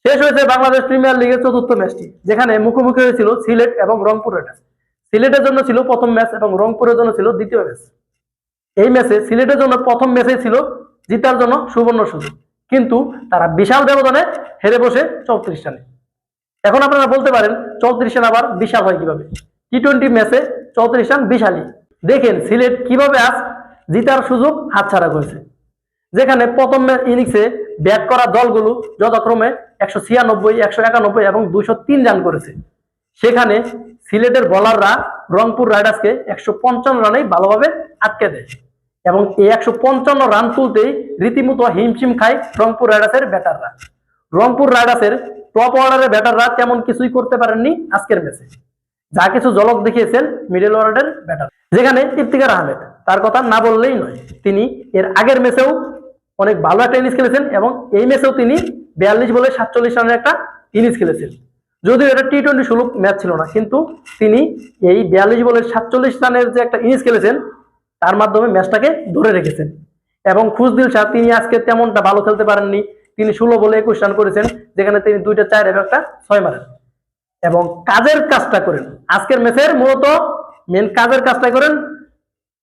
শেষ হয়েছে বাংলাদেশ প্রিমিয়ার লিগের চতুর্থ ম্যাচটি, যেখানে মুখোমুখি হয়েছিল সিলেট এবং রংপুর রাইডার্স। সিলেটের জন্য ছিল প্রথম ম্যাচ এবং রংপুরের জন্য ছিল দ্বিতীয় ম্যাচ। এই ম্যাচে সিলেটের জন্য প্রথম ম্যাচেই ছিল জিতার জন্য সুবর্ণ সুযোগ, কিন্তু তারা বিশাল ব্যবধানে হেরে বসে 34 রানে। এখন আপনারা বলতে পারেন 34 রান আবার বিশাল হয় কিভাবে? টি-20 ম্যাচে 34 রান বিশালই। দেখেন সিলেট কিভাবে আজ জিতার সুযোগ হাতছাড়া করেছে, যেখানে প্রথম ইনিংসে ব্যাট করা দলগুলো যথাক্রমে 196, 191 এবং 203 রান করেছে। সেখানে সিলেটের বোলাররা রংপুর রাইডার্সকে 155 রানেই ভালোভাবে আটকে দেয় এবং এই 155 রান তুলতেই রীতিমতো হিমশিম খায় রংপুর রাইডার্সের ব্যাটাররা। রংপুর রাইডার্সের টপ অর্ডারের ব্যাটাররা তেমন কিছুই করতে পারেননি আজকের ম্যাচে। যা কিছু ঝলক দেখিয়েছেন মিডল অর্ডারের ব্যাটার, যেখানে ইফতিখার আহমেদ, তার কথা না বললেই নয়। তিনি এর আগের ম্যাচেও অনেক ভালো একটা ইনিংস খেলেছেন এবং এই ম্যাচেও তিনি 42 বলে 47 রানের একটা ইনিংস খেলেছেন। যদিও এটা টি-20 সুলভ ম্যাচ ছিল না, কিন্তু তিনি এই 42 বলে 47 রানের যে একটা ইনিংস খেলেছেন তার মাধ্যমে ম্যাচটাকে ধরে রেখেছেন। এবং খুশদিল শাহ, তিনি আজকে তেমনটা ভালো খেলতে পারেননি। তিনি 16 বলে 21 রান করেছেন, যেখানে তিনি 2টা 4 এবং একটা 6 মারেন এবং কাজের কাজটা করেন। আজকের ম্যাচের মূলত মেন কাজের কাজটা করেন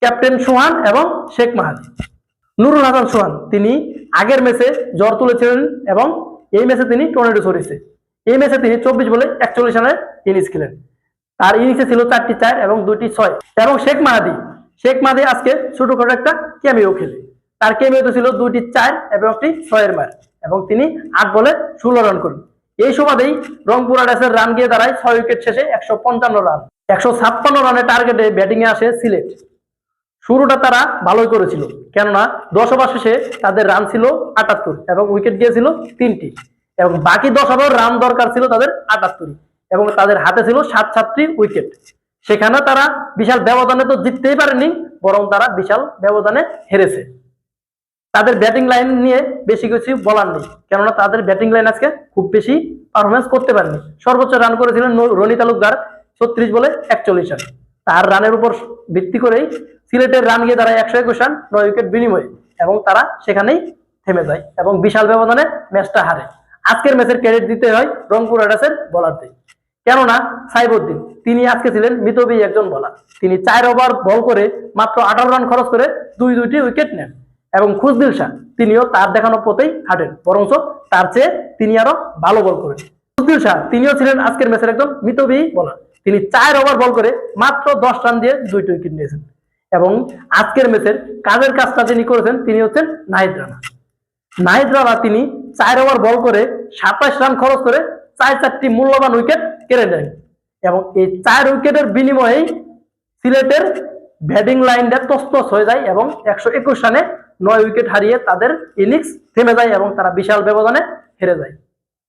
ক্যাপ্টেন সোহান এবং শেখ মাহাদি। নুরুল হাসান সোহান, তিনি আগের ম্যাচে জ্বর তুলেছিলেন এবং এই ম্যাচে তিনি টর্নেডো ছড়িয়েছে। এই ম্যাচে তিনি 24 বলে 41 রানের ইনিংস খেলেন। তার ইনিংসে ছিল 4টি 4 এবং 2টি 6। এবং শেখ মাহাদি আজকে ছোটখাটো একটা ক্যামিও খেলে। তার ক্যামিওতে ছিল 2টি 4 এবং একটি 6 এর মার এবং তিনি 8 বলে 16 রান করেন। এই সুবাদেই রংপুর রাইডার্সের রান গিয়ে দাঁড়ায় 6 উইকেট শেষে 155 রান। 156 রানের টার্গেটে ব্যাটিং এ আসে সিলেট। শুরুটা তারা ভালোই করেছিল, কেননা 10 ওভার শেষে তাদের রান ছিল 78 এবং উইকেট গিয়েছিল 3টি এবং বাকি 10 ওভার রান দরকার ছিল তাদের 78 এবং তাদের হাতে ছিল 7-7টি উইকেট। সেখানে তারা বিশাল ব্যবধানে তো জিততেই পারেনি, বরং তারা বিশাল ব্যবধানে হেরেছে। তাদের ব্যাটিং লাইন নিয়ে বেশি কিছু বলার নেই, কেননা তাদের ব্যাটিং লাইন আজকে খুব বেশি পারফরমেন্স করতে পারেনি। সর্বোচ্চ রান করেছিলেন রনি তালুকদার 36 বলে 41 রান। তার রানের উপর ভিত্তি করেই সিলেটের রান গিয়ে দাঁড়ায় 121 রান 9 উইকেট বিনিময়ে এবং তারা সেখানেই থেমে যায় এবং বিশাল ব্যবধানে ম্যাচটা হারে। আজকের ম্যাচের ক্রেডিট দিতে হয় রংপুর রাইডার্সের বোলারদের, কেননা সাইবুদ্দিন, তিনি আজকে ছিলেন মিতব্যয়ী একজন বোলার। তিনি 4 ওভার বল করে মাত্র 18 রান খরচ করে 2টি উইকেট নেন এবং খুশদিল শাহ, তিনিও তার দেখানো পথেই হাঁটেন, বরঞ্চ তার চেয়ে তিনি আরো ভালো বল করেন। খুশদিল শাহ, তিনিও ছিলেন আজকের ম্যাচের একদম মিতব্যয়ী বোলার। তিনি 4 ওভার বল করে মাত্র 10 রান দিয়ে 2টি উইকেট নিয়েছেন এবং আজকের ম্যাচের কাজের কাজটা যিনি করেছেন তিনি হচ্ছেন নাহিদ রানা। তিনি 4 ওভার বল করে 27 রান খরচ করে 4টি মূল্যবান উইকেট কেড়ে নেন এবং এই 4 উইকেটের বিনিময়েই সিলেটের ব্যাটিং লাইনটা তছনছ হয়ে যায় এবং 121 রানে 9 উইকেট হারিয়ে তাদের ইনিংস থেমে যায় এবং তারা বিশাল ব্যবধানে হেরে যায়।